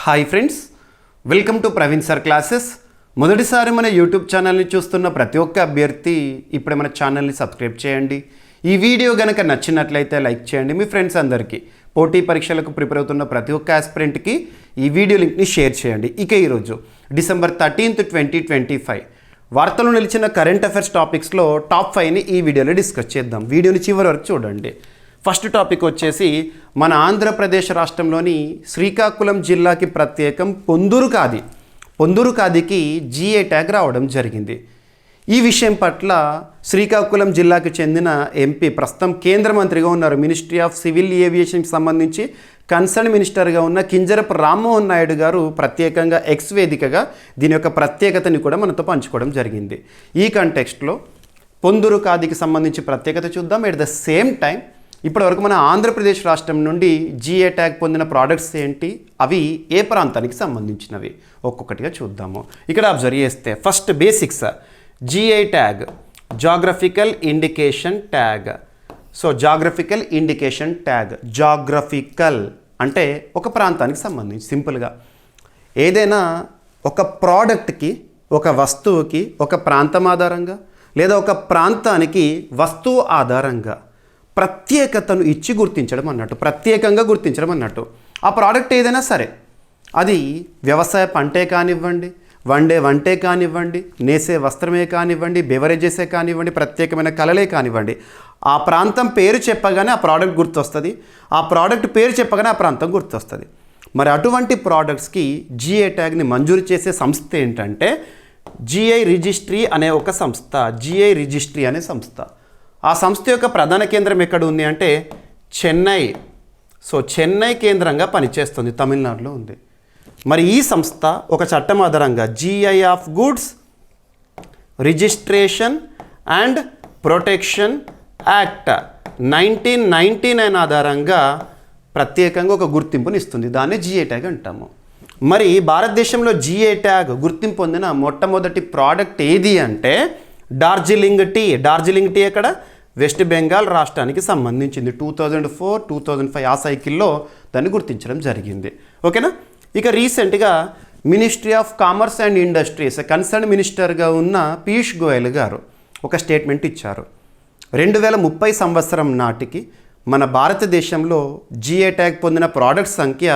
Hi friends, welcome to Praveen sir classes. మొదటిసారి మన YouTube ఛానల్ని చూస్తున్న ప్రతి ఒక్క అభ్యర్థి ఇప్పుడే మన ఛానల్ని సబ్స్క్రైబ్ చేయండి. ఈ వీడియో కనుక నచ్చినట్లయితే లైక్ చేయండి. మీ ఫ్రెండ్స్ అందరికీ, పోటీ పరీక్షలకు ప్రిపేర్ అవుతున్న ప్రతి ఒక్క ఆస్పిరెంట్కి ఈ వీడియో లింక్ని షేర్ చేయండి. ఇక ఈరోజు డిసెంబర్ 13th, 2025 వార్తలు నిలిచిన కరెంట్ అఫైర్స్ టాపిక్స్లో టాప్ 5ని ఈ వీడియోలో డిస్కస్ చేద్దాం. వీడియోని చివరి వరకు చూడండి. ఫస్ట్ టాపిక్ వచ్చేసి మన ఆంధ్రప్రదేశ్ రాష్ట్రంలోని శ్రీకాకుళం జిల్లాకి ప్రత్యేకం పొందూరు ఖాదీకి జిఐ ట్యాగ్ రావడం జరిగింది. ఈ విషయం పట్ల శ్రీకాకుళం జిల్లాకు చెందిన ఎంపీ, ప్రస్తుతం కేంద్ర మంత్రిగా ఉన్నారు, మినిస్ట్రీ ఆఫ్ సివిల్ ఏవియేషన్కి సంబంధించి కన్సర్న్ మినిస్టర్గా ఉన్న కింజరపు రామ్మోహన్ నాయుడు గారు ప్రత్యేకంగా ఎక్స్ వేదికగా దీని యొక్క ప్రత్యేకతని కూడా మనతో పంచుకోవడం జరిగింది. ఈ కంటెక్స్ట్లో పొందూరు ఖాదీకి సంబంధించి ప్రత్యేకత చూద్దాం. ఎట్ ద సేమ్ టైం ఇప్పటివరకు మన ఆంధ్రప్రదేశ్ రాష్ట్రం నుండి జిఐ ట్యాగ్ పొందిన ప్రోడక్ట్స్ ఏంటి, అవి ఏ ప్రాంతానికి సంబంధించినవి ఒక్కొక్కటిగా చూద్దాము. ఇక్కడ అబ్జర్వ్ చేస్తే first basics, GI tag geographical indication tag. So geographical indication tag, geographical అంటే ఒక ప్రాంతానికి సంబంధించి. సింపుల్గా ఏదైనా ఒక ప్రోడక్ట్కి, ఒక వస్తువుకి ఒక ప్రాంతం ఆధారంగా లేదా ఒక ప్రాంతానికి వస్తువు ఆధారంగా ప్రత్యేకతను ఇచ్చి గుర్తించడం అన్నట్టు, ప్రత్యేకంగా గుర్తించడం అన్నట్టు. ఆ ప్రోడక్ట్ ఏదైనా సరే, అది వ్యవసాయ పంటే కానివ్వండి, వంటే కానివ్వండి, నేసే వస్త్రమే కానివ్వండి, బెవరేజెసే కానివ్వండి, ప్రత్యేకమైన కళలే కానివ్వండి, ఆ ప్రాంతం పేరు చెప్పగానే ఆ ప్రోడక్ట్ గుర్తొస్తుంది, ఆ ప్రోడక్ట్ పేరు చెప్పగానే ఆ ప్రాంతం గుర్తొస్తుంది. మరి అటువంటి ప్రోడక్ట్స్కి జిఐ ట్యాగ్ని మంజూరు చేసే సంస్థ ఏంటంటే జిఐ రిజిస్ట్రీ అనే ఒక సంస్థ. జిఐ రిజిస్ట్రీ అనే సంస్థ. ఆ సంస్థ యొక్క ప్రధాన కేంద్రం ఎక్కడ ఉంది అంటే చెన్నై. సో చెన్నై కేంద్రంగా పనిచేస్తుంది, తమిళనాడులో ఉంది. మరి ఈ సంస్థ ఒక చట్టం ఆధారంగా GI of goods registration and protection act 1999 ఆధారంగా ప్రత్యేకంగా ఒక గుర్తింపుని ఇస్తుంది. దాన్ని జిఐ ట్యాగ్ అంటాము. మరి భారతదేశంలో జిఐ ట్యాగ్ గుర్తింపు పొందిన మొట్టమొదటి ప్రోడక్ట్ ఏది అంటే డార్జిలింగ్ టీ. డార్జిలింగ్ టీ ఎక్కడ? వెస్ట్ బెంగాల్ రాష్ట్రానికి సంబంధించింది. 2004-2005 ఆ సైకిల్లో దాన్ని గుర్తించడం జరిగింది. ఓకేనా. ఇక రీసెంట్గా ministry of commerce and industries concern మినిస్టర్గా ఉన్న పీయూష్ గోయల్ గారు ఒక స్టేట్మెంట్ ఇచ్చారు. 2030 సంవత్సరం నాటికి మన భారతదేశంలో జిఐ ట్యాగ్ పొందిన ప్రోడక్ట్ సంఖ్య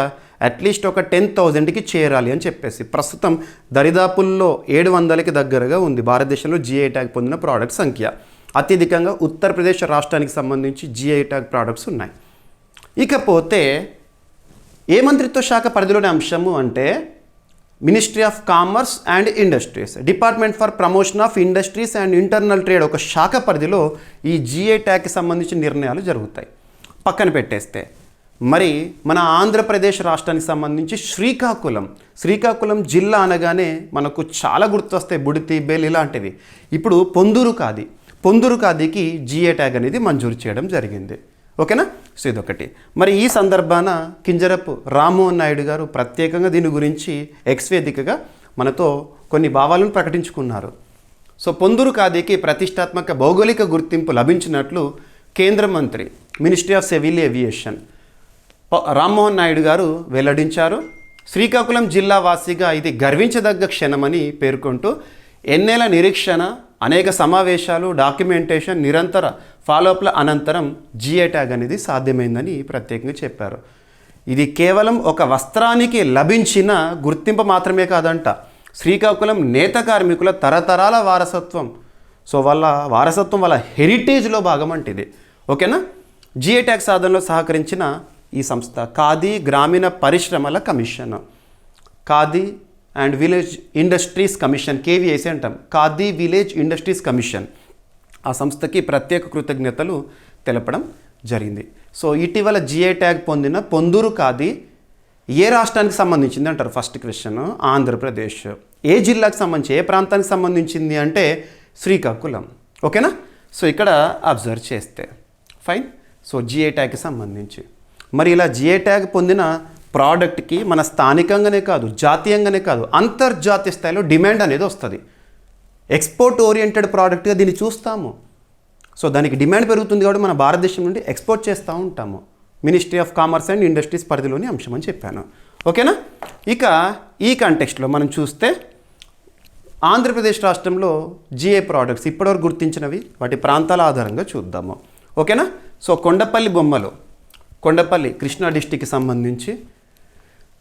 అట్లీస్ట్ ఒక 10,000కి చేరాలి అని చెప్పేసి. ప్రస్తుతం దరిదాపుల్లో 700కి దగ్గరగా ఉంది భారతదేశంలో జిఐ ట్యాగ్ పొందిన ప్రోడక్ట్ సంఖ్య. అత్యధికంగా ఉత్తరప్రదేశ్ రాష్ట్రానికి సంబంధించి జిఐ ట్యాగ్ ప్రోడక్ట్స్ ఉన్నాయి. ఇకపోతే ఏ మంత్రిత్వ శాఖ పరిధిలోని అంశము అంటే ministry of commerce and industries, department for promotion of industries and internal trade ఒక శాఖ పరిధిలో ఈ జిఐ ట్యాగ్కి సంబంధించిన నిర్ణయాలు జరుగుతాయి. పక్కన పెట్టేస్తే మరి మన ఆంధ్రప్రదేశ్ రాష్ట్రానికి సంబంధించి శ్రీకాకుళం జిల్లా అనగానే మనకు చాలా గుర్తొస్తాయి, బుడితి, బేల్ ఇలాంటివి. ఇప్పుడు పొందూరు ఖాదీకి జిఐ ట్యాగ్ అనేది మంజూరు చేయడం జరిగింది. ఓకేనా. సో ఇదొకటి. మరి ఈ సందర్భాన కింజరపు రామ్మోహన్ నాయుడు గారు ప్రత్యేకంగా దీని గురించి ఎక్స్ వేదికగా మనతో కొన్ని భావాలను ప్రకటించుకున్నారు. సో పొందూరు ఖాదీకి ప్రతిష్టాత్మక భౌగోళిక గుర్తింపు లభించినట్లు కేంద్ర మంత్రి, ministry of civil aviation Rammohan Naidu గారు వెల్లడించారు. శ్రీకాకుళం జిల్లా వాసిగా ఇది గర్వించదగ్గ క్షణమని పేర్కొంటూ ఎన్నేళ్ల నిరీక్షణ, అనేక సమావేశాలు, డాక్యుమెంటేషన్, నిరంతర ఫాలోఅప్ల అనంతరం జిఐ ట్యాగ్ అనేది సాధ్యమైందని ప్రత్యేకంగా చెప్పారు. ఇది కేవలం ఒక వస్త్రానికి లభించిన గుర్తింపు మాత్రమే కాదంట, శ్రీకాకుళం నేత కార్మికుల తరతరాల వారసత్వం. సో వాళ్ళ వారసత్వం, వాళ్ళ హెరిటేజ్లో భాగం అంటే ఇది. ఓకేనా. జిఐ ట్యాగ్ సాధనలో సహకరించిన ఈ సంస్థ ఖాదీ గ్రామీణ పరిశ్రమల commission, khadi and village industries commission, KVIC అంటాం, ఖాదీ విలేజ్ ఇండస్ట్రీస్ కమిషన్. ఆ సంస్థకి ప్రత్యేక కృతజ్ఞతలు తెలపడం జరిగింది. సో ఇటీవల జిఐ ట్యాగ్ పొందిన పొందూరు ఖాదీ ఏ రాష్ట్రానికి సంబంధించింది అంటారు. First question Andhra Pradesh. ఏ జిల్లాకు సంబంధించి, ఏ ప్రాంతానికి సంబంధించింది అంటే శ్రీకాకుళం. ఓకేనా. సో ఇక్కడ అబ్జర్వ్ చేస్తే ఫైన్. సో జిఐ ట్యాగ్కి సంబంధించి మరి ఇలా జిఐ ట్యాగ్ పొందిన ప్రోడక్ట్కి మన స్థానికంగానే కాదు, జాతీయంగానే కాదు, అంతర్జాతీయ స్థాయిలో డిమాండ్ అనేది వస్తుంది. ఎక్స్పోర్ట్ ఓరియంటెడ్ ప్రోడక్ట్గా దీన్ని చూస్తాము. సో దానికి డిమాండ్ పెరుగుతుంది కాబట్టి మన భారతదేశం నుండి ఎక్స్పోర్ట్ చేస్తూ ఉంటాము. Ministry of commerce and industries పరిధిలోని అంశం అని చెప్పాను. ఓకేనా. ఇక ఈ కంటెక్స్ట్లో మనం చూస్తే ఆంధ్రప్రదేశ్ రాష్ట్రంలో జిఐ ప్రోడక్ట్స్ ఇప్పటివరకు గుర్తించినవి వాటి ప్రాంతాల ఆధారంగా చూద్దాము. ఓకేనా? సో కొండపల్లి బొమ్మలు, కొండపల్లి కృష్ణా డిస్టిక్కి సంబంధించి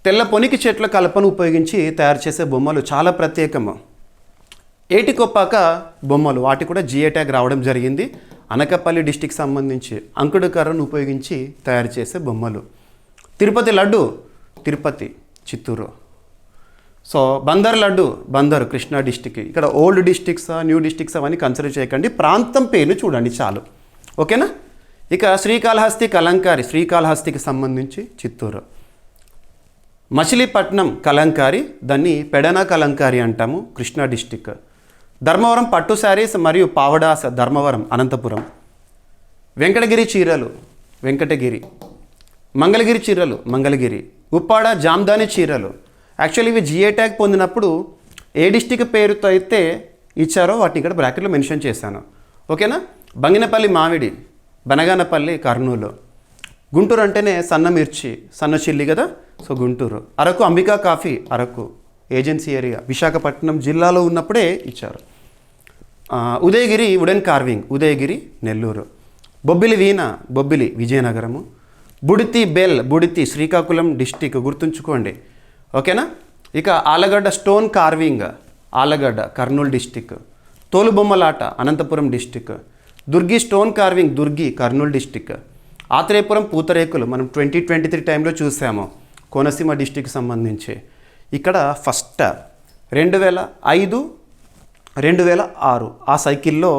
తెల్ల పొనికి చెట్ల కలపను ఉపయోగించి తయారు చేసే బొమ్మలు చాలా ప్రత్యేకము. ఏటికొప్పాక బొమ్మలు వాటి కూడా జిఐ ట్యాగ్ రావడం జరిగింది. అనకాపల్లి డిస్టిక్ సంబంధించి అంకుడు కర్రను ఉపయోగించి తయారు చేసే బొమ్మలు. తిరుపతి లడ్డు, తిరుపతి చిత్తూరు. So Bandar laddu, Bandar Krishna district. ఇక్కడ ఓల్డ్ డిస్టిక్సా న్యూ డిస్టిక్స్ అవన్నీ కన్సిడర్ చేయకండి, ప్రాంతం పేరు చూడండి చాలు. ఓకేనా? ఇక శ్రీకాళహస్తి కలంకారి, శ్రీకాళహస్తికి సంబంధించి చిత్తూరు. మచిలీపట్నం కలంకారి, దాన్ని పెడన కలంకారి అంటాము, కృష్ణా డిస్టిక్. ధర్మవరం పట్టు శారీస్ మరియు పావడాస, ధర్మవరం అనంతపురం. వెంకటగిరి చీరలు, వెంకటగిరి. మంగళగిరి చీరలు, మంగళగిరి. ఉప్పాడ జామ్దాని చీరలు. యాక్చువల్లీ ఇవి జిఐ ట్యాగ్ పొందినప్పుడు ఏ డిస్టిక్ పేరుతో అయితే ఇచ్చారో వాటిని ఇక్కడ బ్రాకెట్లో మెన్షన్ చేశాను. ఓకేనా? బంగినపల్లి మామిడి, బనగానపల్లి కర్నూలు. గుంటూరు అంటేనే సన్న మిర్చి, సన్న చిల్లి కదా, so Guntur. Araku Ambika coffee, Araku agency area, Visakhapatnam జిల్లాలో ఉన్నప్పుడే ఇచ్చారు. Udayagiri wooden carving, Udayagiri Nellore. Bobbili veena, Bobbili Vizianagaram. Budithi bell, Budithi Srikakulam district, గుర్తుంచుకోండి. ఓకేనా? ఇక Allagadda stone carving, Allagadda Kurnool district. తోలుబొమ్మలాట, Anantapur district. Durgi stone carving, Durgi Kurnool district. Atreyapuram పూతరేకులు మనం 2023 టైంలో చూసాము, కోనసీమ డిస్టిక్ సంబంధించి. ఇక్కడ ఫస్ట్ 2005, 2006 ఆ సైకిల్లో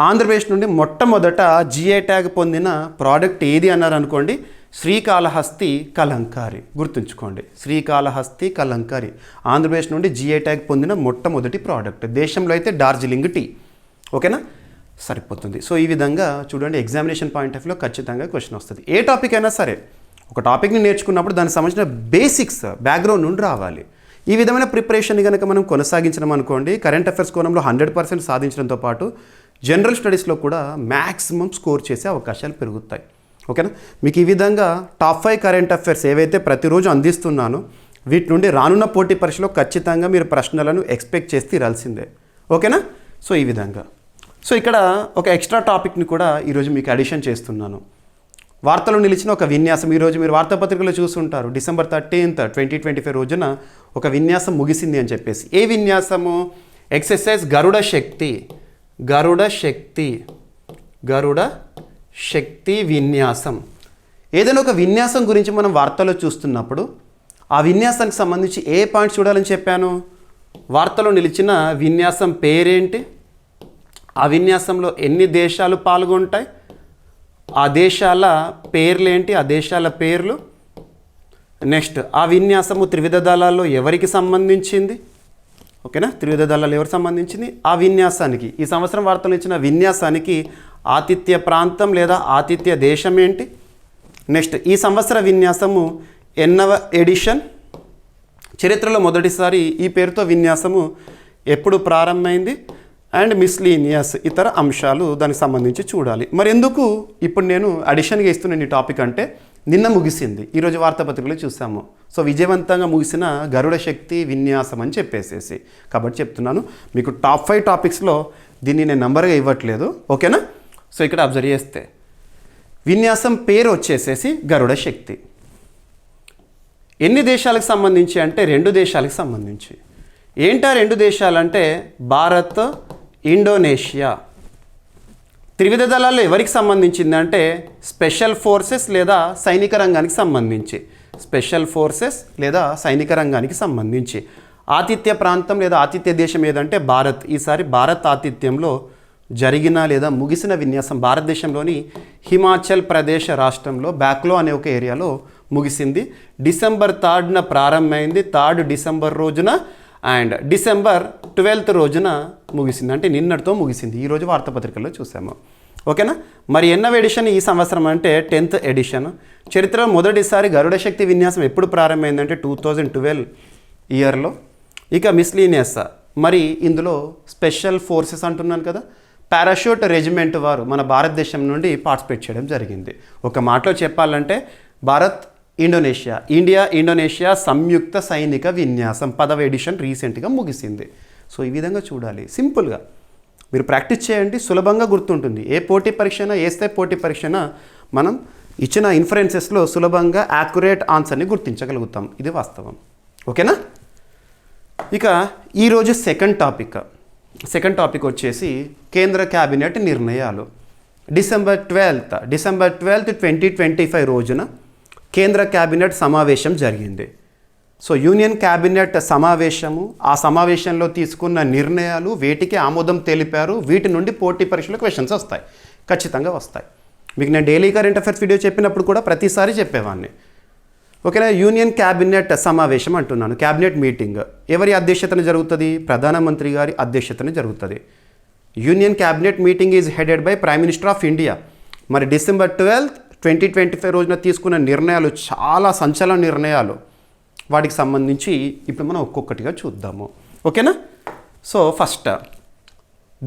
ఆంధ్రప్రదేశ్ నుండి మొట్టమొదట జిఐ ట్యాగ్ పొందిన ప్రోడక్ట్ ఏది అన్నారు అనుకోండి, శ్రీకాళహస్తి కలంకారి. గుర్తుంచుకోండి, శ్రీకాళహస్తి కలంకారి ఆంధ్రప్రదేశ్ నుండి జిఐ ట్యాగ్ పొందిన మొట్టమొదటి ప్రోడక్ట్. దేశంలో అయితే డార్జిలింగ్ టీ. ఓకేనా? సరిపోతుంది. సో ఈ విధంగా చూడండి, ఎగ్జామినేషన్ పాయింట్ ఆఫ్ వ్యూలో ఖచ్చితంగా క్వశ్చన్ వస్తుంది. ఏ టాపిక్ అయినా సరే ఒక టాపిక్ని నేర్చుకున్నప్పుడు దానికి సంబంధించిన బేసిక్స్ బ్యాక్గ్రౌండ్ నుండి రావాలి. ఈ విధమైన ప్రిపరేషన్ కనుక మనం కొనసాగించడం అనుకోండి, కరెంట్ అఫైర్స్ కోణంలో 100% సాధించడంతో పాటు జనరల్ స్టడీస్లో కూడా మ్యాక్సిమం స్కోర్ చేసే అవకాశాలు పెరుగుతాయి. ఓకేనా? మీకు ఈ విధంగా టాప్ 5 కరెంట్ అఫైర్స్ ఏవైతే ప్రతిరోజు అందిస్తున్నానో వీటి నుండి రానున్న పోటీ పరీక్షలో ఖచ్చితంగా మీరు ప్రశ్నలను ఎక్స్పెక్ట్ చేసి తీరాల్సిందే. ఓకేనా? సో ఈ విధంగా. సో ఇక్కడ ఒక ఎక్స్ట్రా టాపిక్ని కూడా ఈరోజు మీకు అడిషన్ చేస్తున్నాను. వార్తలో నిలిచిన ఒక విన్యాసం. ఈరోజు మీరు వార్తాపత్రికలో చూస్తుంటారు, December 13th, 2025 రోజున ఒక విన్యాసం ముగిసింది అని చెప్పేసి. ఏ విన్యాసము? ఎక్సర్సైజ్ గరుడ శక్తి, గరుడ శక్తి, గరుడ శక్తి విన్యాసం. ఏదైనా ఒక విన్యాసం గురించి మనం వార్తలో చూస్తున్నప్పుడు ఆ విన్యాసానికి సంబంధించి ఏ పాయింట్స్ చూడాలని చెప్పాను? వార్తలో నిలిచిన విన్యాసం పేరేంటి, ఆ విన్యాసంలో ఎన్ని దేశాలు పాల్గొంటాయి, ఆ దేశాల పేర్లేంటి, ఆ దేశాల పేర్లు. నెక్స్ట్ ఆ విన్యాసము త్రివిధ దళాల్లో ఎవరికి సంబంధించింది? ఓకేనా? త్రివిధ దళాలు ఎవరికి సంబంధించింది? ఆ విన్యాసానికి, ఈ సంవత్సరం వార్తలు ఇచ్చిన విన్యాసానికి ఆతిథ్య ప్రాంతం లేదా ఆతిథ్య దేశం ఏంటి? నెక్స్ట్ ఈ సంవత్సర విన్యాసము ఎన్నవ ఎడిషన్? చరిత్రలో మొదటిసారి ఈ పేరుతో విన్యాసము ఎప్పుడు ప్రారంభమైంది? అండ్ మిస్లీనియస్ ఇతర అంశాలు దానికి సంబంధించి చూడాలి. మరి ఎందుకు ఇప్పుడు నేను అడిషన్గా ఇస్తున్నాను ఈ టాపిక్ అంటే, నిన్న ముగిసింది, ఈరోజు వార్తాపత్రికలో చూసాము. సో విజయవంతంగా ముగిసిన గరుడ శక్తి విన్యాసం అని చెప్పేసేసి కాబట్టి చెప్తున్నాను. మీకు టాప్ 5 టాపిక్స్లో దీన్ని నేను నంబర్గా ఇవ్వట్లేదు. ఓకేనా? సో ఇక్కడ అబ్జర్వ్ చేస్తే విన్యాసం పేరు వచ్చేసేసి గరుడ శక్తి. ఎన్ని దేశాలకు సంబంధించి అంటే 2 దేశాలకు సంబంధించి. ఏంటా 2 దేశాలంటే భారత్, ఇండోనేషియా. త్రివిధ దళాల్లో ఎవరికి సంబంధించింది అంటే స్పెషల్ ఫోర్సెస్ లేదా సైనిక రంగానికి సంబంధించి, స్పెషల్ ఫోర్సెస్ లేదా సైనిక రంగానికి సంబంధించి. ఆతిథ్య ప్రాంతం లేదా ఆతిథ్య దేశం ఏదంటే భారత్. ఈసారి భారత్ ఆతిథ్యంలో జరిగిన లేదా ముగిసిన విన్యాసం భారతదేశంలోని హిమాచల్ ప్రదేశ్ రాష్ట్రంలో బ్యాక్లో అనే ఒక ఏరియాలో ముగిసింది. December 3rd ప్రారంభమైంది, 3rd December రోజున అండ్ December 12th రోజున ముగిసింది. అంటే నిన్నటితో ముగిసింది. ఈరోజు వార్తాపత్రికల్లో చూసాము. ఓకేనా? మరి ఎన్నవ ఎడిషన్ ఈ సంవత్సరం అంటే 10th ఎడిషన్. చరిత్రలో మొదటిసారి గరుడ శక్తి విన్యాసం ఎప్పుడు ప్రారంభమైందంటే 2012 ఇయర్లో. ఇక మిస్లీనియస్, మరి ఇందులో స్పెషల్ ఫోర్సెస్ అంటున్నాను కదా, పారాషూట్ రెజిమెంట్ వారు మన భారతదేశం నుండి పార్టిసిపేట్ చేయడం జరిగింది. ఒక మాటలో చెప్పాలంటే భారత్ ఇండోనేషియా సంయుక్త సైనిక విన్యాసం 10వ ఎడిషన్ రీసెంట్గా ముగిసింది. సో ఈ విధంగా చూడాలి, సింపుల్గా మీరు ప్రాక్టీస్ చేయండి, సులభంగా గుర్తుంటుంది. ఏ పోటీ పరీక్షనా, ఏ స్థాయి పోటీ పరీక్షనా మనం ఇచ్చిన ఇన్ఫరెన్సెస్లో సులభంగా యాక్యురేట్ ఆన్సర్ని గుర్తించగలుగుతాం. ఇది వాస్తవం. ఓకేనా? ఇక ఈరోజు సెకండ్ టాపిక్ వచ్చేసి కేంద్ర క్యాబినెట్ నిర్ణయాలు. డిసెంబర్ 12, 2025 రోజున కేంద్ర క్యాబినెట్ సమావేశం జరిగింది. సో యూనియన్ క్యాబినెట్ సమావేశము, ఆ సమావేశంలో తీసుకున్న నిర్ణయాలు, వేటికి ఆమోదం తెలిపారు. వీటి నుండి పోటీ పరీక్షలో క్వశ్చన్స్ వస్తాయి, ఖచ్చితంగా వస్తాయి. మీకు నేను డైలీ కరెంట్ అఫైర్స్ వీడియో చెప్పినప్పుడు కూడా ప్రతిసారి చెప్పేవాడిని. ఓకేనా? యూనియన్ క్యాబినెట్ సమావేశం అంటున్నాను, క్యాబినెట్ మీటింగ్ ఎవరి అధ్యక్షతన జరుగుతుంది? ప్రధానమంత్రి గారి అధ్యక్షతన జరుగుతుంది. Union cabinet meeting is headed by prime minister of India. మరి డిసెంబర్ 12, 2025 రోజున తీసుకున్న నిర్ణయాలు చాలా సంచలన నిర్ణయాలు. వాటికి సంబంధించి ఇప్పుడు మనం ఒక్కొక్కటిగా చూద్దాము. ఓకేనా? సో ఫస్ట్,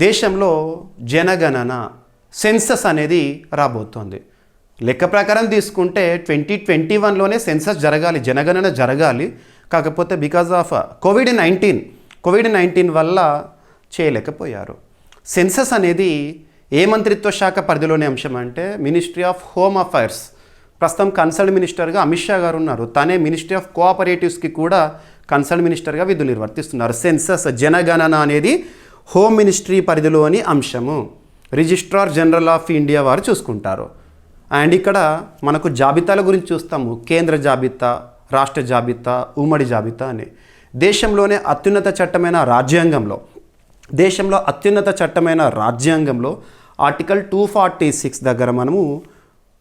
దేశంలో జనగణన సెన్సస్ అనేది రాబోతోంది. లెక్క ప్రకారం తీసుకుంటే 2021లోనే సెన్సస్ జరగాలి, జనగణన జరగాలి. కాకపోతే బికాజ్ ఆఫ్ కోవిడ్-19 వల్ల చేయలేకపోయారు. సెన్సస్ అనేది ఏ మంత్రిత్వ శాఖ పరిధిలోని అంశం అంటే మినిస్ట్రీ ఆఫ్ హోమ్ అఫైర్స్. ప్రస్తుతం కన్సర్న్ మినిస్టర్గా అమిత్ షా గారు ఉన్నారు. తనే మినిస్ట్రీ ఆఫ్ కోఆపరేటివ్స్కి కూడా కన్సర్న్ మినిస్టర్గా విధులు నిర్వర్తిస్తున్నారు. సెన్సస్ జనగణన అనేది హోమ్ మినిస్ట్రీ పరిధిలోని అంశము. రిజిస్ట్రార్ జనరల్ ఆఫ్ ఇండియా వారు చూసుకుంటారు. అండ్ ఇక్కడ మనకు జాబితాల గురించి చూస్తాము, కేంద్ర జాబితా, రాష్ట్ర జాబితా, ఉమ్మడి జాబితా అని. దేశంలో అత్యున్నత చట్టమైన రాజ్యాంగంలో ఆర్టికల్ 246 దగ్గర మనము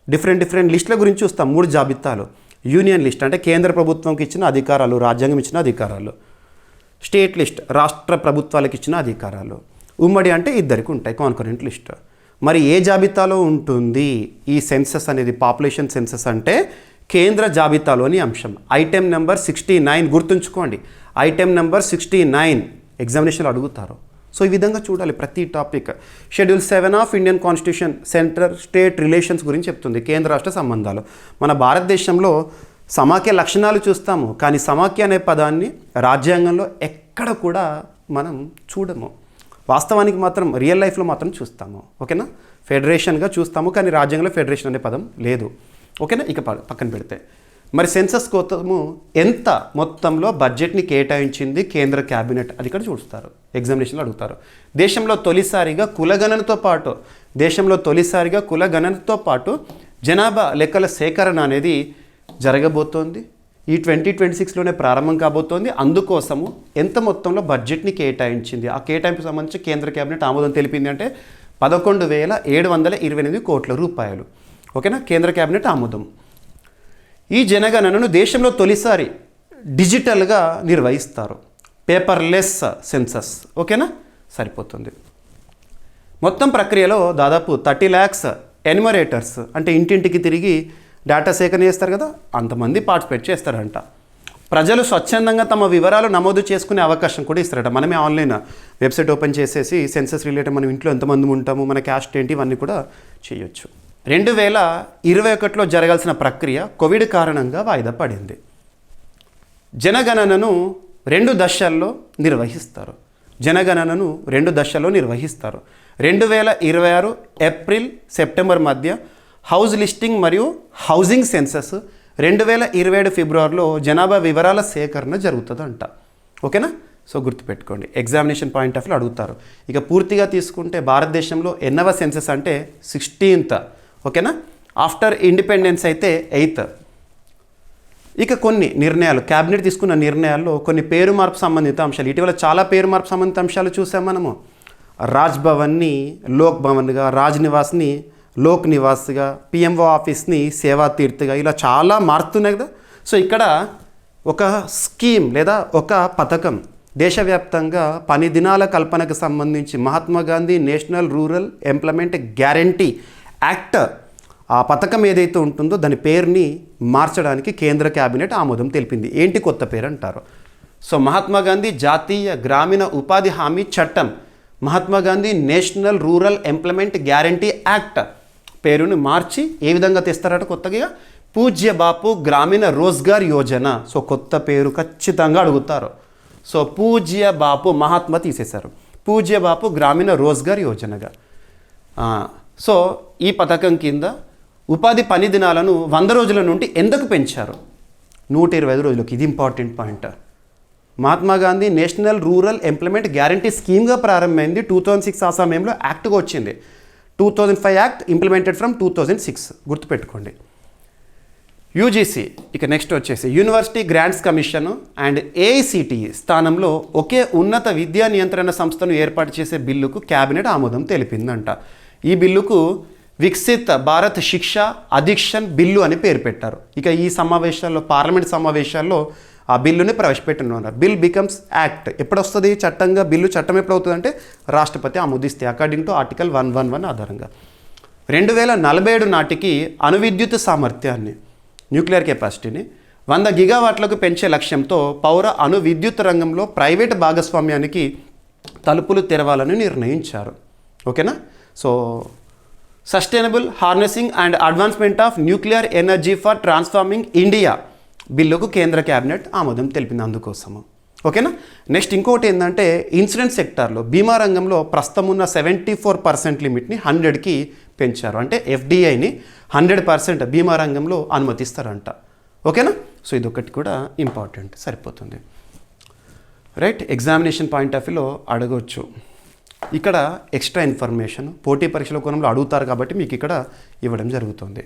డిఫరెంట్ లిస్టుల గురించి చూస్తాం. 3 జాబితాలు. యూనియన్ లిస్ట్ అంటే కేంద్ర ప్రభుత్వంకి ఇచ్చిన అధికారాలు, రాజ్యాంగం ఇచ్చిన అధికారాలు. స్టేట్ లిస్ట్ రాష్ట్ర ప్రభుత్వాలకు ఇచ్చిన అధికారాలు. ఉమ్మడి అంటే ఇద్దరికి ఉంటాయి, కాన్కరెంట్ లిస్ట్. మరి ఏ జాబితాలో ఉంటుంది ఈ సెన్సస్ అనేది? పాపులేషన్ సెన్సస్ అంటే కేంద్ర జాబితాలోని అంశం. ఐటెం నెంబర్ 69 గుర్తుంచుకోండి. ఐటెం నెంబర్ 69 ఎగ్జామినేషన్లో అడుగుతారు. సో ఈ విధంగా చూడాలి ప్రతి topic. Schedule 7 of Indian constitution centre state relations గురించి చెప్తుంది, కేంద్ర రాష్ట్ర సంబంధాలు. మన భారతదేశంలో సమాఖ్య లక్షణాలు చూస్తాము, కానీ సమాఖ్య అనే పదాన్ని రాజ్యాంగంలో ఎక్కడ కూడా మనం చూడము. వాస్తవానికి మాత్రం రియల్ లైఫ్లో మాత్రం చూస్తాము. ఓకేనా? ఫెడరేషన్గా చూస్తాము, కానీ రాజ్యాంగంలో ఫెడరేషన్ అనే పదం లేదు. ఓకేనా? ఇక పక్కన పెడితే మరి సెన్సస్ కోసము ఎంత మొత్తంలో బడ్జెట్ని కేటాయించింది కేంద్ర క్యాబినెట్, అది ఇక్కడ చూస్తారు, ఎగ్జామినేషన్లో అడుగుతారు. దేశంలో తొలిసారిగా కులగణనతో పాటు జనాభా లెక్కల సేకరణ అనేది జరగబోతోంది. ఈ 2026లోనే ప్రారంభం కాబోతోంది. అందుకోసము ఎంత మొత్తంలో బడ్జెట్ని కేటాయించింది, ఆ కేటాయింపు సంబంధించి కేంద్ర క్యాబినెట్ ఆమోదం తెలిపింది అంటే 11,728 కోట్ల రూపాయలు. ఓకేనా? కేంద్ర క్యాబినెట్ ఆమోదం. ఈ జనగణనను దేశంలో తొలిసారి డిజిటల్గా నిర్వహిస్తారు, పేపర్లెస్ సెన్సస్. ఓకేనా? సరిపోతుంది. మొత్తం ప్రక్రియలో దాదాపు 30 lakhs ఎన్యుమరేటర్స్ అంటే ఇంటింటికి తిరిగి డేటా సేకరణ చేస్తారు కదా, అంతమంది పార్టిసిపేట్ చేస్తారంట. ప్రజలు స్వచ్ఛందంగా తమ వివరాలు నమోదు చేసుకునే అవకాశం కూడా ఇస్తారట. మనమే ఆన్లైన్ వెబ్సైట్ ఓపెన్ చేసేసి సెన్సస్ రిలేటెడ్ మనం ఇంట్లో ఎంతమంది ఉంటాము, మన క్యాస్ట్ ఏంటి, ఇవన్నీ కూడా చేయొచ్చు. 2021లో జరగాల్సిన ప్రక్రియ కోవిడ్ కారణంగా వాయిదా పడింది. జనగణనను 2 దశల్లో నిర్వహిస్తారు. 2026 ఏప్రిల్ సెప్టెంబర్ మధ్య హౌస్ లిస్టింగ్ మరియు హౌసింగ్ సెన్సస్. 2027 ఫిబ్రవరిలో జనాభా వివరాల సేకరణ జరుగుతుందంట. ఓకేనా? సో గుర్తుపెట్టుకోండి, ఎగ్జామినేషన్ పాయింట్ ఆఫ్ వ్యూ అడుగుతారు. ఇక పూర్తిగా తీసుకుంటే భారతదేశంలో ఎన్నవ సెన్సస్ అంటే 16th. ఓకేనా? ఆఫ్టర్ ఇండిపెండెన్స్ అయితే 8th. ఇక కొన్ని నిర్ణయాలు, క్యాబినెట్ తీసుకున్న నిర్ణయాల్లో కొన్ని పేరు మార్పు సంబంధిత అంశాలు. ఇటీవల చాలా పేరు మార్పు సంబంధిత అంశాలు చూసాం మనము. రాజ్ భవన్ని లోక్ భవన్గా, రాజ్ నివాస్ని లోక్ నివాస్గా, పిఎంఓ ఆఫీస్ని సేవా తీర్థగా, ఇలా చాలా మారుతున్నాయి కదా. సో ఇక్కడ ఒక స్కీమ్ లేదా ఒక పథకం దేశవ్యాప్తంగా పని దినాల కల్పనకు సంబంధించి Mahatma Gandhi national rural employment guarantee act, ఆ పథకం ఏదైతే ఉంటుందో దాని పేరుని మార్చడానికి కేంద్ర క్యాబినెట్ ఆమోదం తెలిపింది. ఏంటి కొత్త పేరు అంటారు? సో మహాత్మా గాంధీ జాతీయ గ్రామీణ ఉపాధి హామీ చట్టం, Mahatma Gandhi national rural employment guarantee act పేరుని మార్చి ఏ విధంగా తెస్తారట కొత్తగా పూజ్య బాపు గ్రామీణ రోజ్గార్ యోజన. సో కొత్త పేరు ఖచ్చితంగా అడుగుతారు. సో పూజ్య బాపు మహాత్మా తీసేశారు, పూజ్య బాపు గ్రామీణ రోజ్గార్ యోజనగా. సో ఈ పథకం కింద ఉపాధి పని దినాలను 100 రోజుల నుండి ఎందుకు పెంచారు? 125 రోజులకు. ఇది important point. Mahatma Gandhi national rural employment guarantee స్కీమ్గా ప్రారంభమైంది 2006 ఆ సమయంలో యాక్ట్గా వచ్చింది. 2005 యాక్ట్ ఇంప్లిమెంటెడ్ ఫ్రమ్ 2006 గుర్తుపెట్టుకోండి. యూజీసీ. ఇక నెక్స్ట్ వచ్చేసి university grants commission and AICTE స్థానంలో ఒకే ఉన్నత విద్యా నియంత్రణ సంస్థను ఏర్పాటు చేసే బిల్లుకు క్యాబినెట్ ఆమోదం తెలిపిందంట. ఈ బిల్లుకు వికసిత్ భారత్ శిక్ష అధిక్షన్ బిల్లు అని పేరు పెట్టారు. ఇక ఈ సమావేశాల్లో, పార్లమెంట్ సమావేశాల్లో ఆ బిల్లుని ప్రవేశపెట్టనున్నారు. Bill becomes act. ఎప్పుడు వస్తుంది చట్టంగా? బిల్లు చట్టం ఎప్పుడు అవుతుంది అంటే రాష్ట్రపతి ఆమోదిస్తే అకార్డింగ్ టు ఆర్టికల్ 111 ఆధారంగా. 2047 నాటికి అణువిద్యుత్ సామర్థ్యాన్ని, న్యూక్లియర్ కెపాసిటీని 100 గిగావాట్లకు పెంచే లక్ష్యంతో పౌర అణు విద్యుత్ రంగంలో ప్రైవేట్ భాగస్వామ్యానికి తలుపులు తెరవాలని నిర్ణయించారు. ఓకేనా? So sustainable harnessing and advancement of nuclear energy for transforming India బిల్లుకు కేంద్ర క్యాబినెట్ ఆమోదం తెలిపింది అందుకోసము. ఓకేనా? నెక్స్ట్ ఇంకోటి ఏంటంటే ఇన్సూరెన్స్ సెక్టార్లో, బీమా రంగంలో ప్రస్తుతం ఉన్న 74% లిమిట్ని 100కి పెంచారు. అంటే ఎఫ్డిఐని 100% బీమా రంగంలో అనుమతిస్తారంట. ఓకేనా? సో ఇదొకటి కూడా ఇంపార్టెంట్, సరిపోతుంది. రైట్, ఎగ్జామినేషన్ పాయింట్ ఆఫ్ వ్యూలో అడగవచ్చు. ఇక్కడ ఎక్స్ట్రా ఇన్ఫర్మేషన్ పోటీ పరీక్షల కోణంలో అడుగుతారు కాబట్టి మీకు ఇక్కడ ఇవ్వడం జరుగుతుంది.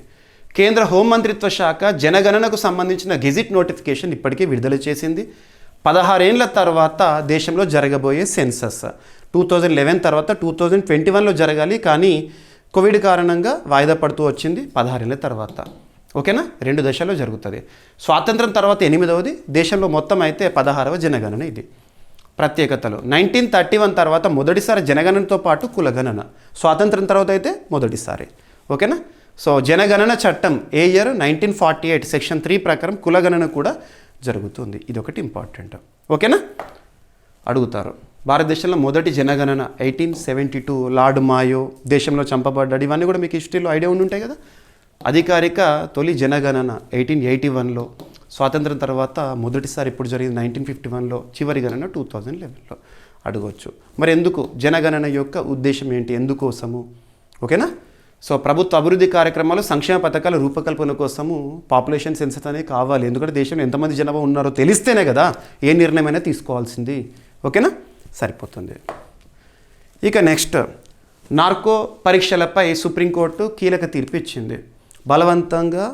కేంద్ర హోంమంత్రిత్వ శాఖ జనగణనకు సంబంధించిన గెజిట్ నోటిఫికేషన్ ఇప్పటికే విడుదల చేసింది. 16 ఏళ్ల తర్వాత దేశంలో జరగబోయే సెన్సస్ 2011 తర్వాత 2021లో జరగాలి, కానీ కోవిడ్ కారణంగా వాయిదా పడుతూ వచ్చింది 16 ఏళ్ల తర్వాత. ఓకేనా? 2 దశల్లో జరుగుతుంది. స్వాతంత్రం తర్వాత 8వది, దేశంలో మొత్తం అయితే 16వ జనగణన. ఇది ప్రత్యేకతలు. 1931 తర్వాత మొదటిసారి జనగణనతో పాటు కులగణన, స్వాతంత్రం తర్వాత అయితే మొదటిసారి. ఓకేనా? సో జనగణన చట్టం ఏ ఇయర్? 1948 సెక్షన్ 3 ప్రకారం కులగణన కూడా జరుగుతుంది. ఇది ఒకటి ఇంపార్టెంట్. ఓకేనా? అడుగుతారు. భారతదేశంలో మొదటి జనగణన 1872 లార్డ్ మాయో దేశంలో చంపబడ్డాడు. ఇవన్నీ కూడా మీకు హిస్టరీలో ఐడియా ఉండి ఉంటాయి కదా. అధికారిక తొలి జనగణన 1881లో, స్వాతంత్రం తర్వాత మొదటిసారి ఇప్పుడు జరిగింది 1951లో, చివరి గణన 2011లో. అడగవచ్చు. మరి ఎందుకు జనగణన యొక్క ఉద్దేశం ఏంటి, ఎందుకోసము? ఓకేనా? సో ప్రభుత్వ అభివృద్ధి కార్యక్రమాలు, సంక్షేమ పథకాల రూపకల్పన కోసము పాపులేషన్ సెన్సస్ అనేది కావాలి. ఎందుకంటే దేశంలో ఎంతమంది జనాభా ఉన్నారో తెలిస్తేనే కదా ఏ నిర్ణయమైనా తీసుకోవాల్సింది. ఓకేనా? సరిపోతుంది. ఇక నెక్స్ట్, నార్కో పరీక్షలపై సుప్రీంకోర్టు కీలక తీర్పు ఇచ్చింది. బలవంతంగా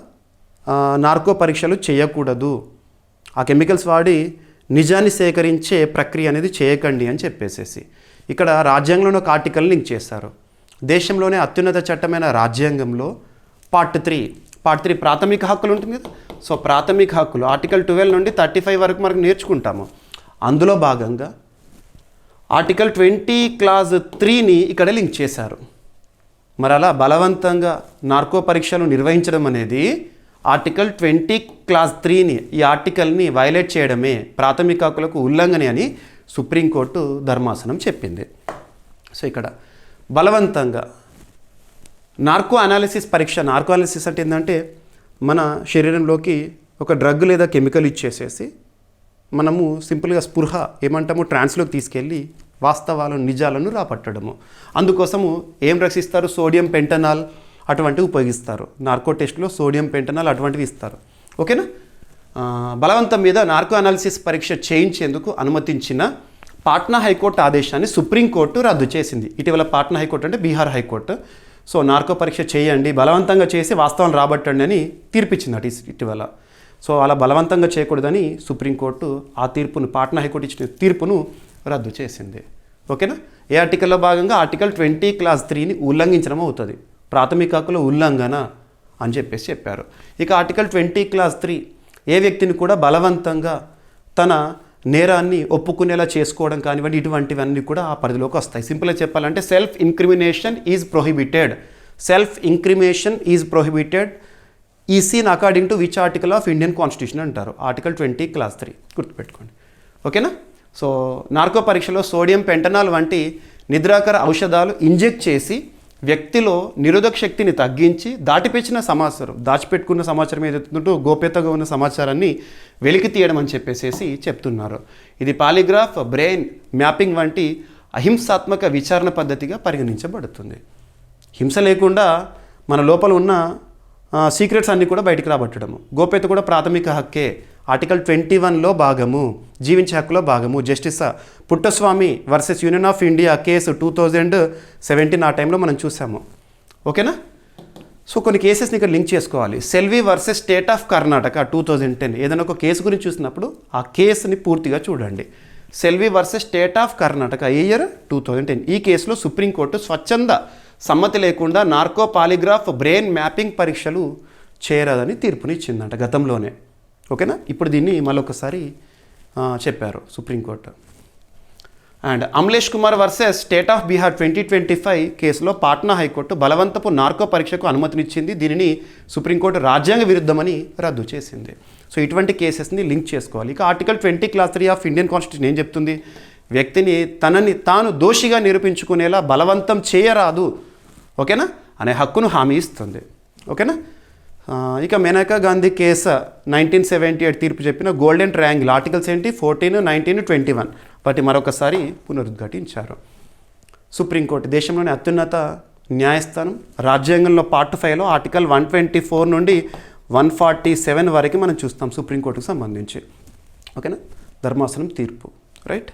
నార్కో పరీక్షలు చేయకూడదు, ఆ కెమికల్స్ వాడి నిజాన్ని సేకరించే ప్రక్రియ అనేది చేయకండి అని చెప్పేసేసి ఇక్కడ రాజ్యాంగంలో ఒక ఆర్టికల్ లింక్ చేశారు. దేశంలోనే అత్యున్నత చట్టమైన రాజ్యాంగంలో పార్ట్ 3 ప్రాథమిక హక్కులు ఉంటుంది కదా. సో ప్రాథమిక హక్కులు ఆర్టికల్ 12 నుండి 35 వరకు మనకు నేర్చుకుంటాము. అందులో భాగంగా ఆర్టికల్ 20 క్లాజ్ 3ని ఇక్కడ లింక్ చేశారు. మరి అలా బలవంతంగా నార్కో పరీక్షలు నిర్వహించడం అనేది ఆర్టికల్ 20 క్లాజ్ 3ని, ఈ ఆర్టికల్ని వైలేట్ చేయడమే, ప్రాథమిక హక్కులకు ఉల్లంఘన అని సుప్రీంకోర్టు ధర్మాసనం చెప్పింది. సో ఇక్కడ బలవంతంగా నార్కో అనాలిసిస్ పరీక్ష. నార్కో అనాలిసిస్ అంటే ఏంటంటే మన శరీరంలోకి ఒక డ్రగ్ లేదా కెమికల్ ఇచ్చేసేసి మనము సింపుల్గా స్పృహ ఏమంటాము ట్రాన్స్లోకి తీసుకెళ్ళి వాస్తవాలను, నిజాలను రాపట్టడము. అందుకోసము ఏం డ్రగ్స్ ఇస్తారు? సోడియం పెంటనాల్ అటువంటివి ఉపయోగిస్తారు. నార్కో టెస్ట్లో సోడియం పెంటనాల్ అటువంటివి ఇస్తారు. ఓకేనా? బలవంతం మీద నార్కో అనాలిసిస్ పరీక్ష చేయించేందుకు అనుమతించిన పాట్నా హైకోర్టు ఆదేశాన్ని సుప్రీంకోర్టు రద్దు చేసింది. ఇటీవల పాట్నా హైకోర్టు అంటే బీహార్ హైకోర్టు. సో నార్కో పరీక్ష చేయండి, బలవంతంగా చేసి వాస్తవం రాబట్టండి అని తీర్పిచ్చింది ఇటీవల. సో అలా బలవంతంగా చేయకూడదని సుప్రీంకోర్టు ఆ తీర్పును, పాట్నా హైకోర్టు ఇచ్చిన తీర్పును రద్దు చేసింది. ఓకేనా? ఏ ఆర్టికల్లో భాగంగా ఆర్టికల్ 20 క్లాజ్ 3ని ఉల్లంఘించడం అవుతుంది, ప్రాథమిక హక్కుల ఉల్లంఘన అని చెప్పేసి చెప్పారు. ఇక ఆర్టికల్ 20 క్లాజ్ 3 ఏ వ్యక్తిని కూడా బలవంతంగా తన నేరాన్ని ఒప్పుకునేలా చేసుకోవడం కానివ్వండి, ఇటువంటివన్నీ కూడా ఆ పరిధిలోకి వస్తాయి. సింపుల్గా చెప్పాలంటే self incrimination is prohibited. Self incrimination is prohibited ఈ సీన్ according to which article of Indian constitution అంటారు. ఆర్టికల్ 20 క్లాజ్ 3 గుర్తుపెట్టుకోండి. ఓకేనా? సో నార్కో పరీక్షలో సోడియం పెంటనాల్ వంటి నిద్రాకర ఔషధాలు ఇంజెక్ట్ చేసి వ్యక్తిలో నిరోధక శక్తిని తగ్గించి దాచిపెట్టుకున్న సమాచారం ఏదైతుందో గోప్యతగా ఉన్న సమాచారాన్ని వెలికి తీయడం అని చెప్పేసి చెప్తున్నారు. ఇది పాలిగ్రాఫ్, బ్రెయిన్ మ్యాపింగ్ వంటి అహింసాత్మక విచారణ పద్ధతిగా పరిగణించబడుతుంది. హింస లేకుండా మన లోపల ఉన్న సీక్రెట్స్ అన్నీ కూడా బయటికి రాబట్టడము. గోప్యత కూడా ప్రాథమిక హక్కే, ఆర్టికల్ 21లో భాగము, జీవించే హక్కులో భాగము. Justice Puttaswamy versus union of India case 2017 ఆ టైంలో మనం చూసాము. ఓకేనా? సో కొన్ని కేసెస్ని ఇక్కడ లింక్ చేసుకోవాలి. Selvi versus state of Karnataka 2010. ఏదైనా ఒక కేసు గురించి చూసినప్పుడు ఆ కేసుని పూర్తిగా చూడండి. Selvi versus state of Karnataka, A year? 2010. ఈ కేసులో సుప్రీంకోర్టు స్వచ్ఛంద సమ్మతి లేకుండా నార్కో పాలిగ్రాఫ్ బ్రెయిన్ మ్యాపింగ్ పరీక్షలు చేయరాదని తీర్పునిచ్చిందంట గతంలోనే. ఓకేనా? ఇప్పుడు దీన్ని మరొకసారి చెప్పారు supreme court. And Amlesh Kumar versus state of Bihar 2025 కేసులో పాట్నా హైకోర్టు బలవంతపు నార్కో పరీక్షకు అనుమతినిచ్చింది. దీనిని సుప్రీంకోర్టు రాజ్యాంగ విరుద్ధమని రద్దు చేసింది. సో ఇటువంటి కేసెస్ని లింక్ చేసుకోవాలి. ఇక article 20 class 3 of Indian constitution ఏం చెప్తుంది? వ్యక్తిని తనని తాను దోషిగా నిరూపించుకునేలా బలవంతం చేయరాదు, ఓకేనా, అనే హక్కును హామీ ఇస్తుంది. ఓకేనా? ఇక మేనకా గాంధీ కేసు 1978 తీర్పు చెప్పిన గోల్డెన్ ట్రయాంగిల్ ఆర్టికల్స్ ఏంటి? 14, 19, 21 వాటి మరొకసారి పునరుద్ఘాటించారు. సుప్రీంకోర్టు దేశంలోని అత్యున్నత న్యాయస్థానం. రాజ్యాంగంలో పార్ట్ 5లో ఆర్టికల్ 124 నుండి 147 వరకు మనం చూస్తాం సుప్రీంకోర్టుకు సంబంధించి. ఓకేనా? ధర్మాసనం తీర్పు. రైట్?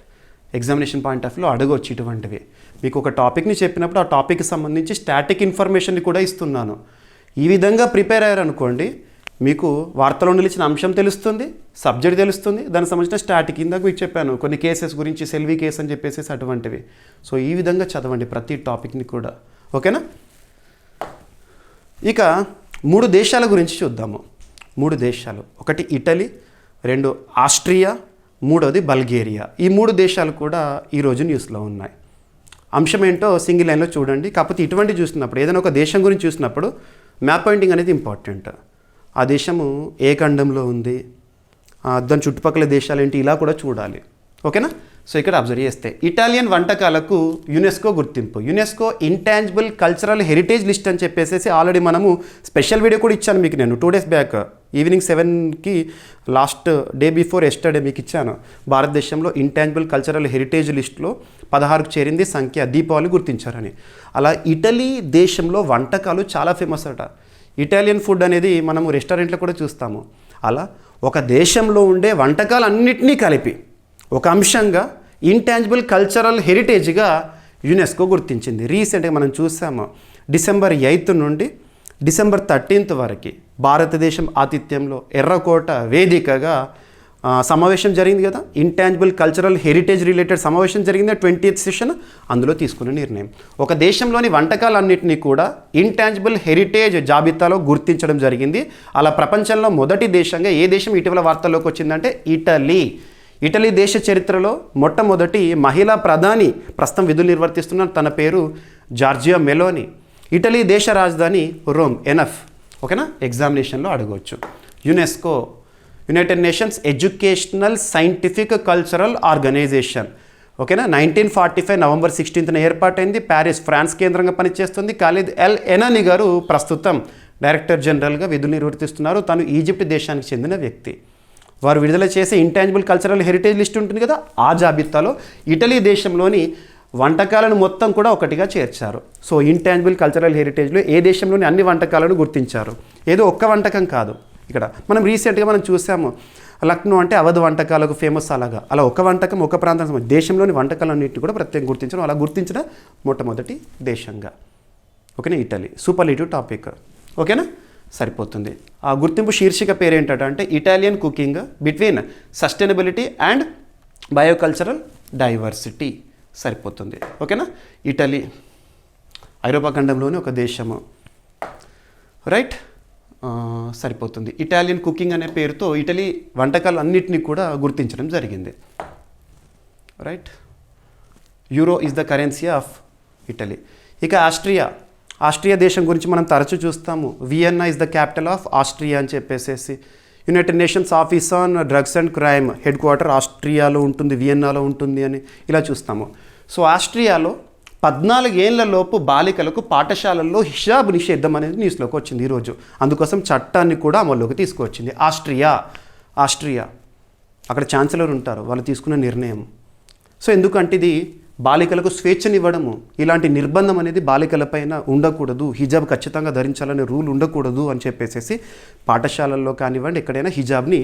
ఎగ్జామినేషన్ పాయింట్ ఆఫ్ వ్యూలో అడగవచ్చు ఇటువంటివి. మీకు ఒక టాపిక్ని చెప్పినప్పుడు ఆ టాపిక్కి సంబంధించి స్టాటిక్ ఇన్ఫర్మేషన్ని కూడా ఇస్తున్నాను. ఈ విధంగా ప్రిపేర్ అయ్యారనుకోండి, మీకు వార్తలో నిలిచిన అంశం తెలుస్తుంది, సబ్జెక్ట్ తెలుస్తుంది, దానికి సంబంధించిన స్టాటిక్. ఇందాక మీకు చెప్పాను కొన్ని కేసెస్ గురించి, సెల్వి కేసు అని చెప్పేసి అటువంటివి. సో ఈ విధంగా చదవండి ప్రతి టాపిక్ని కూడా. ఓకేనా? ఇక 3 దేశాల గురించి చూద్దాము. 3 దేశాలు, ఒకటి ఇటలీ, 2 ఆస్ట్రియా, 3వది బల్గేరియా. ఈ 3 దేశాలు కూడా ఈరోజు న్యూస్లో ఉన్నాయి. అంశం ఏంటో సింగిల్ లైన్లో చూడండి. కాకపోతే ఇటువంటి చూసినప్పుడు, ఏదైనా ఒక దేశం గురించి చూసినప్పుడు మ్యాప్ పాయింటింగ్ అనేది ఇంపార్టెంట్. ఆ దేశము ఏ ఖండంలో ఉంది, దాని చుట్టుపక్కల దేశాలు ఏంటి, ఇలా కూడా చూడాలి. ఓకేనా? సో ఇక్కడ అబ్జర్వ్ చేస్తే ఇటాలియన్ వంటకాలకు యునెస్కో గుర్తింపు. UNESCO intangible cultural heritage list అని చెప్పేసి ఆల్రెడీ మనము స్పెషల్ వీడియో కూడా ఇచ్చాను మీకు. నేను 2 days బ్యాక్ ఈవినింగ్ 7కి లాస్ట్ డే బిఫోర్ ఎస్టర్డే మీకు ఇచ్చాను. భారతదేశంలో ఇంటాంజిబుల్ కల్చరల్ హెరిటేజ్ లిస్ట్లో 16కు చేరింది సంఖ్య, దీపావళి గుర్తించారని. అలా ఇటలీ దేశంలో వంటకాలు చాలా ఫేమస్ అట. ఇటాలియన్ ఫుడ్ అనేది మనము రెస్టారెంట్లో కూడా చూస్తాము. అలా ఒక దేశంలో ఉండే వంటకాలన్నింటినీ కలిపి ఒక అంశంగా ఇంటాంజిబుల్ కల్చరల్ హెరిటేజ్గా యునెస్కో గుర్తించింది. రీసెంట్గా మనం చూసాము December 8 నుండి December 13 వరకు భారతదేశం ఆతిథ్యంలో ఎర్రకోట వేదికగా సమావేశం జరిగింది కదా. ఇంటాంజిబుల్ కల్చరల్ హెరిటేజ్ రిలేటెడ్ సమావేశం జరిగింది, 20th సెషన్. అందులో తీసుకున్న నిర్ణయం ఒక దేశంలోని వంటకాలన్నింటినీ కూడా ఇంటాంజిబుల్ హెరిటేజ్ జాబితాలో గుర్తించడం జరిగింది. అలా ప్రపంచంలో మొదటి దేశంగా ఏ దేశం ఇటీవల వార్తల్లోకి వచ్చిందంటే ఇటలీ. ఇటలీ దేశ చరిత్రలో మొట్టమొదటి మహిళా ప్రధాని ప్రస్తుతం విధులు నిర్వర్తిస్తున్న తన పేరు జార్జియా మెలోని. ఇటలీ దేశ రాజధాని రోమ్. ఎనఫ్. ఓకేనా? ఎగ్జామినేషన్లో అడగవచ్చు. UNESCO United Nations Educational Scientific Cultural Organization. ఓకేనా? 1945 November 16న ఏర్పాటైంది. ప్యారిస్, ఫ్రాన్స్ కేంద్రంగా పనిచేస్తుంది. ఖాలిద్ ఎల్ ఎనానీ గారు ప్రస్తుతం డైరెక్టర్ జనరల్గా విధులు నిర్వర్తిస్తున్నారు. తను ఈజిప్ట్ దేశానికి చెందిన వ్యక్తి. వారు విడుదల చేసే ఇంటాంజిబుల్ కల్చరల్ హెరిటేజ్ లిస్ట్ ఉంటుంది కదా, ఆ జాబితాలో ఇటలీ దేశంలోని వంటకాలను మొత్తం కూడా ఒకటిగా చేర్చారు. సో ఇంటాంజిబుల్ కల్చరల్ హెరిటేజ్లో ఏ దేశంలోని అన్ని వంటకాలను గుర్తించారు. ఏదో ఒక్క వంటకం కాదు. ఇక్కడ మనం రీసెంట్గా మనం చూసాము, లక్నో అంటే అవధ్ వంటకాలకు ఫేమస్. అలా ఒక వంటకం ఒక ప్రాంతం దేశంలోని వంటకాలన్నింటినీ కూడా ప్రత్యేకంగా గుర్తించడం, అలా గుర్తించిన మొట్టమొదటి దేశంగా. ఓకేనా? ఇటలీ. Superlative topic. ఓకేనా? సరిపోతుంది. ఆ గుర్తింపు శీర్షిక పేరు ఏంటంటే Italian cooking between sustainability and biocultural diversity. సరిపోతుంది. ఓకేనా? ఇటలీ ఐరోపా ఖండంలోని ఒక దేశము. రైట్? సరిపోతుంది. ఇటాలియన్ కుకింగ్ అనే పేరుతో ఇటలీ వంటకాలు అన్నిటినీ కూడా గుర్తించడం జరిగింది. Right? Euro is the currency of Italy. ఇక ఆస్ట్రియా దేశం గురించి మనం తరచూ చూస్తాము. Vienna is the capital of Austria అని చెప్పేసి. United Nations office on drugs and crime headquarter ఆస్ట్రియాలో ఉంటుంది, వియన్నాలో ఉంటుంది అని ఇలా చూస్తాము. సో ఆస్ట్రియాలో 14 ఏళ్లలోపు బాలికలకు పాఠశాలల్లో హిజాబ్ నిషేధం అనేది న్యూస్లోకి వచ్చింది ఈరోజు. అందుకోసం చట్టాన్ని కూడా అమల్లోకి తీసుకువచ్చింది ఆస్ట్రియా అక్కడ ఛాన్సలర్ ఉంటారు, వాళ్ళు తీసుకున్న నిర్ణయం. సో ఎందుకంటే ఇది బాలికలకు స్వేచ్ఛనివ్వడము, ఇలాంటి నిర్బంధం అనేది బాలికలపైన ఉండకూడదు, హిజాబ్ ఖచ్చితంగా ధరించాలనే రూల్ ఉండకూడదు అని చెప్పేసి పాఠశాలల్లో కానివ్వండి ఎక్కడైనా హిజాబ్ని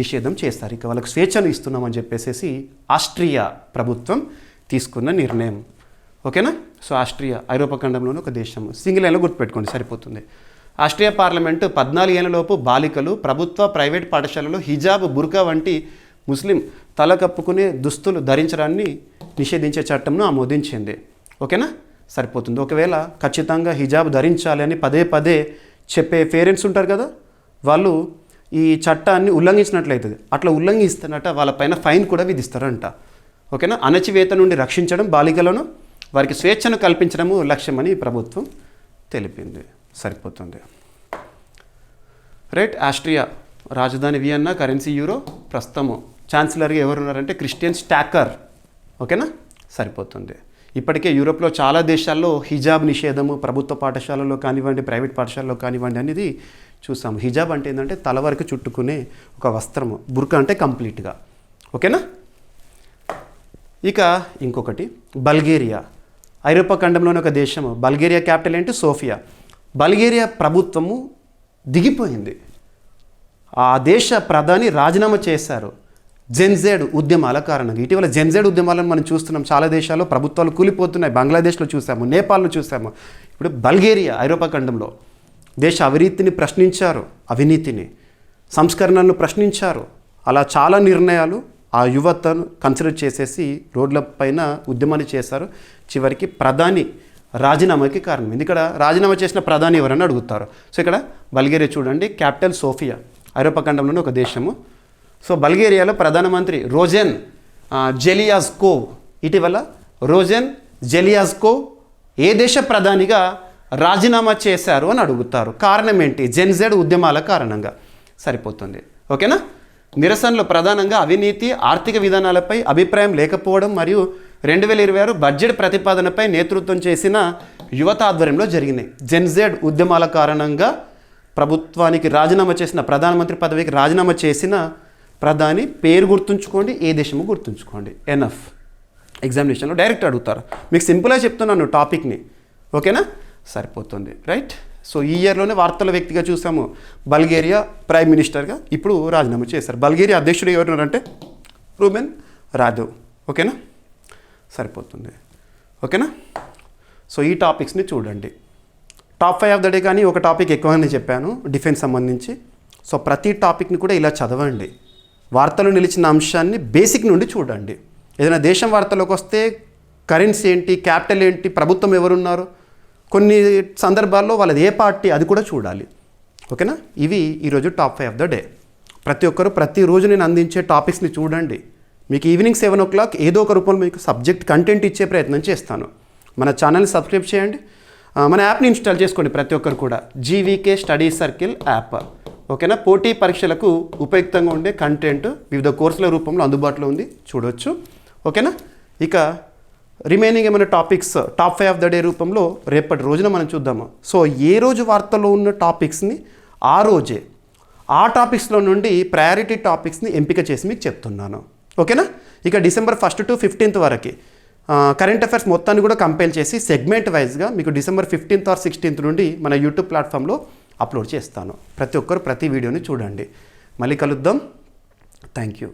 నిషేధం చేస్తారు. ఇక వాళ్ళకి స్వేచ్ఛను ఇస్తున్నామని చెప్పేసి ఆస్ట్రియా ప్రభుత్వం తీసుకున్న నిర్ణయం. ఓకేనా? సో ఆస్ట్రియా ఐరోపా ఖండంలోని ఒక దేశం. సింగిల్ లైన్లో గుర్తుపెట్టుకోండి సరిపోతుంది. ఆస్ట్రియా పార్లమెంటు 14 ఏళ్లలోపు బాలికలు ప్రభుత్వ ప్రైవేట్ పాఠశాలలో హిజాబ్, బుర్కా వంటి ముస్లిం తల కప్పుకునే దుస్తులు ధరించడాన్ని నిషేధించే చట్టంను ఆమోదించింది. ఓకేనా? సరిపోతుంది. ఒకవేళ ఖచ్చితంగా హిజాబ్ ధరించాలి అని పదే చెప్పే పేరెంట్స్ ఉంటారు కదా, వాళ్ళు ఈ చట్టాన్ని ఉల్లంఘించినట్లయితుంది. అట్లా ఉల్లంఘిస్తున్నట్ట వాళ్ళపైన ఫైన్ కూడా విధిస్తారంట. ఓకేనా? అణచివేత నుండి రక్షించడం, బాలికలను వారికి స్వేచ్ఛను కల్పించడము లక్ష్యమని ప్రభుత్వం తెలిపింది. సరిపోతుంది. రైట్. ఆస్ట్రియా రాజధాని వియన్నా, కరెన్సీ యూరో. ప్రస్తుతము ఛాన్సలర్గా ఎవరున్నారంటే క్రిస్టియన్ స్టాకర్. ఓకేనా? సరిపోతుంది. ఇప్పటికే యూరోప్లో చాలా దేశాల్లో హిజాబ్ నిషేధము ప్రభుత్వ పాఠశాలలో కానివ్వండి, ప్రైవేట్ పాఠశాలలో కానివ్వండి అనేది చూసాము. హిజాబ్ అంటే ఏంటంటే తల వరకు చుట్టుకునే ఒక వస్త్రము, బుర్కా అంటే కంప్లీట్గా. ఓకేనా? ఇక ఇంకొకటి బల్గేరియా, ఐరోపా ఖండంలోని ఒక దేశము. బల్గేరియా క్యాపిటల్ ఏంటి? సోఫియా. బల్గేరియా ప్రభుత్వము దిగిపోయింది. ఆ దేశ ప్రధాని రాజీనామా చేశారు జెన్జెడ్ ఉద్యమాల కారణంగా. ఇటీవల జెన్జెడ్ ఉద్యమాలను మనం చూస్తున్నాం. చాలా దేశాల్లో ప్రభుత్వాలు కూలిపోతున్నాయి. బంగ్లాదేశ్లో చూసాము, నేపాల్లో చూసాము. ఇప్పుడు బల్గేరియా ఐరోపా ఖండంలో దేశ అవినీతిని సంస్కరణలను ప్రశ్నించారు. అలా చాలా నిర్ణయాలు ఆ యువతను కన్సిడర్ చేసేసి రోడ్ల పైన ఉద్యమాన్ని చేశారు. చివరికి ప్రధాని రాజీనామాకి కారణం. ఇక్కడ రాజీనామా చేసిన ప్రధాని ఎవరని అడుగుతారు. సో ఇక్కడ బల్గేరియా చూడండి, క్యాపిటల్ సోఫియా, ఐరోపా ఖండంలోని ఒక దేశము. సో బల్గేరియాలో ప్రధానమంత్రి రోజెన్ జెలియాజ్కోవ్, ఇటీవల రోజెన్ జెలియాజ్కోవ్ ఏ దేశ ప్రధానిగా రాజీనామా చేశారు అని అడుగుతారు. కారణం ఏంటి? జెన్జెడ్ ఉద్యమాల కారణంగా. సరిపోతుంది. ఓకేనా? నిరసనలు ప్రధానంగా అవినీతి, ఆర్థిక విధానాలపై అభిప్రాయం లేకపోవడం మరియు 2026 బడ్జెట్ ప్రతిపాదనపై నేతృత్వం చేసిన యువత ఆధ్వర్యంలో జరిగినాయి. జెన్జెడ్ ఉద్యమాల కారణంగా ప్రభుత్వానికి రాజీనామా చేసిన, ప్రధానమంత్రి పదవికి రాజీనామా చేసిన ప్రధాని పేరు గుర్తుంచుకోండి, ఏ దేశమో గుర్తుంచుకోండి. ఎనఫ్. ఎగ్జామినేషన్లో డైరెక్ట్ అడుగుతారు. మీకు సింపుల్గా చెప్తున్నాను టాపిక్ని. ఓకేనా? సరిపోతుంది. రైట్. సో ఈ ఇయర్లోనే వార్తల వ్యక్తిగా చూసాము, బల్గేరియా ప్రైమ్ మినిస్టర్గా ఇప్పుడు రాజీనామా చేశారు. బల్గేరియా అధ్యక్షుడు ఎవరున్నారంటే రూబెన్ రాదేవ్. ఓకేనా? సరిపోతుంది. ఓకేనా? సో ఈ టాపిక్స్ని చూడండి. టాప్ 5 ఆఫ్ ద డే కానీ ఒక టాపిక్ ఎక్కువగానే చెప్పాను డిఫెన్స్ సంబంధించి. సో ప్రతి టాపిక్ని కూడా ఇలా చదవండి. వార్తలు నిలిచిన అంశాన్ని బేసిక్ నుండి చూడండి. ఏదైనా దేశం వార్తలోకి వస్తే కరెన్సీ ఏంటి, క్యాపిటల్ ఏంటి, ప్రభుత్వం ఎవరున్నారు, కొన్ని సందర్భాల్లో వాళ్ళది ఏ పార్టీ, అది కూడా చూడాలి. ఓకేనా? ఇవి ఈరోజు టాప్ 5 ఆఫ్ ద డే. ప్రతి ఒక్కరు ప్రతిరోజు నేను అందించే టాపిక్స్ని చూడండి. మీకు ఈవినింగ్ 7 o'clock ఏదో ఒక రూపంలో మీకు సబ్జెక్ట్ కంటెంట్ ఇచ్చే ప్రయత్నం చేస్తాను. మన ఛానల్ని సబ్స్క్రైబ్ చేయండి, మన యాప్ని ఇన్స్టాల్ చేసుకోండి ప్రతి ఒక్కరు కూడా. GVK study circle app. ఓకేనా? పోటీ పరీక్షలకు ఉపయుక్తంగా ఉండే కంటెంట్ వివిధ కోర్సుల రూపంలో అందుబాటులో ఉంది, చూడవచ్చు. ఓకేనా? ఇక రిమైనింగ్ ఏమైనా topics top 5 of the day రూపంలో రేపటి రోజున మనం చూద్దాము. సో ఏ రోజు వార్తల్లో ఉన్న టాపిక్స్ని ఆ రోజే ఆ టాపిక్స్లో నుండి ప్రయారిటీ టాపిక్స్ని ఎంపిక చేసి మీకు చెప్తున్నాను. ఓకేనా? ఇక December 1st to 15th వరకు కరెంట్ అఫైర్స్ మొత్తాన్ని కూడా కంపైల్ చేసి సెగ్మెంట్ వైజ్గా మీకు December 15th or 16th నుండి మన యూట్యూబ్ ప్లాట్ఫామ్లో అప్లోడ్ చేస్తాను. ప్రతి ఒక్కరు ప్రతి వీడియోని చూడండి. మళ్ళీ కలుద్దాం. Thank you.